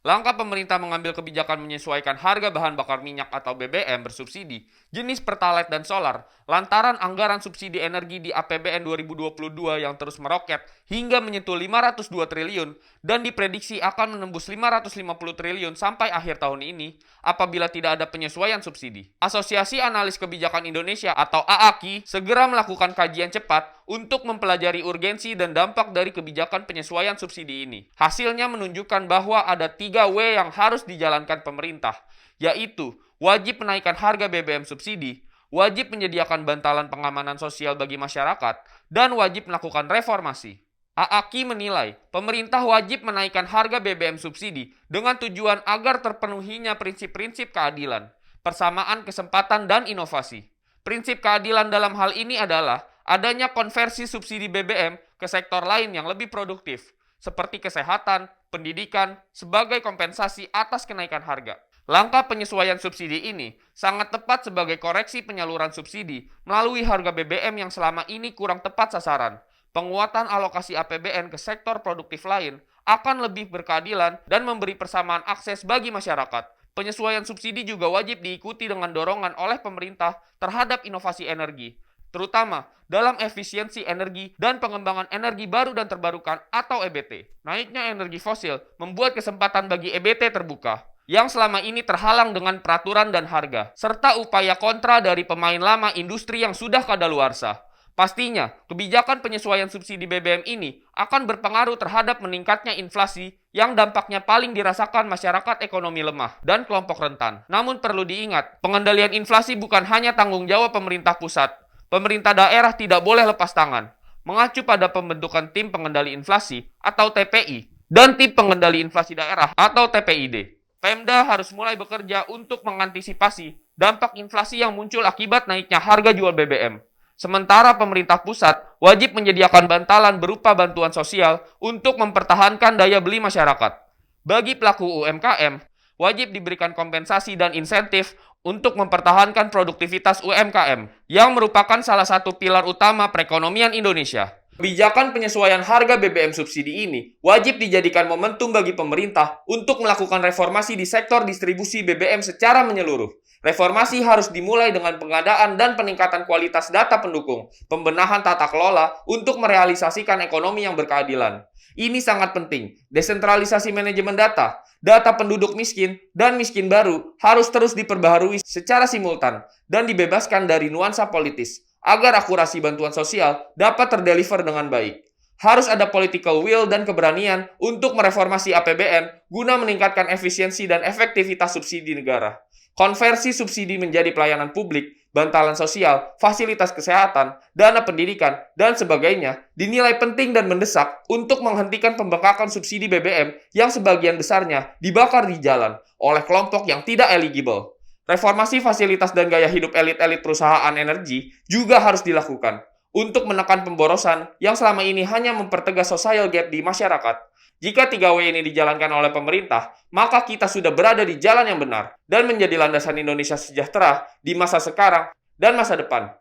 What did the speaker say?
Langkah pemerintah mengambil kebijakan menyesuaikan harga bahan bakar minyak atau BBM bersubsidi, jenis Pertalite dan solar, lantaran anggaran subsidi energi di APBN 2022 yang terus meroket hingga menyentuh 502 triliun dan diprediksi akan menembus 550 triliun sampai akhir tahun ini apabila tidak ada penyesuaian subsidi. Asosiasi Analis Kebijakan Indonesia atau AAKI segera melakukan kajian cepat untuk mempelajari urgensi dan dampak dari kebijakan penyesuaian subsidi ini. Hasilnya menunjukkan bahwa ada 3W yang harus dijalankan pemerintah, yaitu wajib menaikkan harga BBM subsidi, wajib menyediakan bantalan pengamanan sosial bagi masyarakat, dan wajib melakukan reformasi. AAKI menilai pemerintah wajib menaikkan harga BBM subsidi dengan tujuan agar terpenuhinya prinsip-prinsip keadilan, persamaan kesempatan, dan inovasi. Prinsip keadilan dalam hal ini adalah adanya konversi subsidi BBM ke sektor lain yang lebih produktif, seperti kesehatan, pendidikan, sebagai kompensasi atas kenaikan harga. Langkah penyesuaian subsidi ini sangat tepat sebagai koreksi penyaluran subsidi melalui harga BBM yang selama ini kurang tepat sasaran. Penguatan alokasi APBN ke sektor produktif lain akan lebih berkeadilan dan memberi persamaan akses bagi masyarakat. Penyesuaian subsidi juga wajib diikuti dengan dorongan oleh pemerintah terhadap inovasi energi, terutama dalam efisiensi energi dan pengembangan energi baru dan terbarukan atau EBT. Naiknya energi fosil membuat kesempatan bagi EBT terbuka, yang selama ini terhalang dengan peraturan dan harga, serta upaya kontra dari pemain lama industri yang sudah kadaluarsa. Pastinya, kebijakan penyesuaian subsidi BBM ini akan berpengaruh terhadap meningkatnya inflasi yang dampaknya paling dirasakan masyarakat ekonomi lemah dan kelompok rentan. Namun perlu diingat, pengendalian inflasi bukan hanya tanggung jawab pemerintah pusat. Pemerintah daerah tidak boleh lepas tangan. Mengacu pada pembentukan Tim Pengendali Inflasi atau TPI dan Tim Pengendali Inflasi Daerah atau TPID. Pemda harus mulai bekerja untuk mengantisipasi dampak inflasi yang muncul akibat naiknya harga jual BBM. Sementara pemerintah pusat wajib menyediakan bantalan berupa bantuan sosial untuk mempertahankan daya beli masyarakat. Bagi pelaku UMKM, wajib diberikan kompensasi dan insentif untuk mempertahankan produktivitas UMKM, yang merupakan salah satu pilar utama perekonomian Indonesia. Kebijakan penyesuaian harga BBM subsidi ini wajib dijadikan momentum bagi pemerintah untuk melakukan reformasi di sektor distribusi BBM secara menyeluruh. Reformasi harus dimulai dengan pengadaan dan peningkatan kualitas data pendukung, pembenahan tata kelola untuk merealisasikan ekonomi yang berkeadilan. Ini sangat penting. Desentralisasi manajemen data, data penduduk miskin dan miskin baru harus terus diperbaharui secara simultan dan dibebaskan dari nuansa politis agar akurasi bantuan sosial dapat terdeliver dengan baik. Harus ada political will dan keberanian untuk mereformasi APBN guna meningkatkan efisiensi dan efektivitas subsidi negara. Konversi subsidi menjadi pelayanan publik, bantalan sosial, fasilitas kesehatan, dana pendidikan, dan sebagainya dinilai penting dan mendesak untuk menghentikan pembengkakan subsidi BBM yang sebagian besarnya dibakar di jalan oleh kelompok yang tidak eligible. Reformasi fasilitas dan gaya hidup elit-elit perusahaan energi juga harus dilakukan untuk menekan pemborosan yang selama ini hanya mempertegas social gap di masyarakat. Jika 3W ini dijalankan oleh pemerintah, maka kita sudah berada di jalan yang benar dan menjadi landasan Indonesia sejahtera di masa sekarang dan masa depan.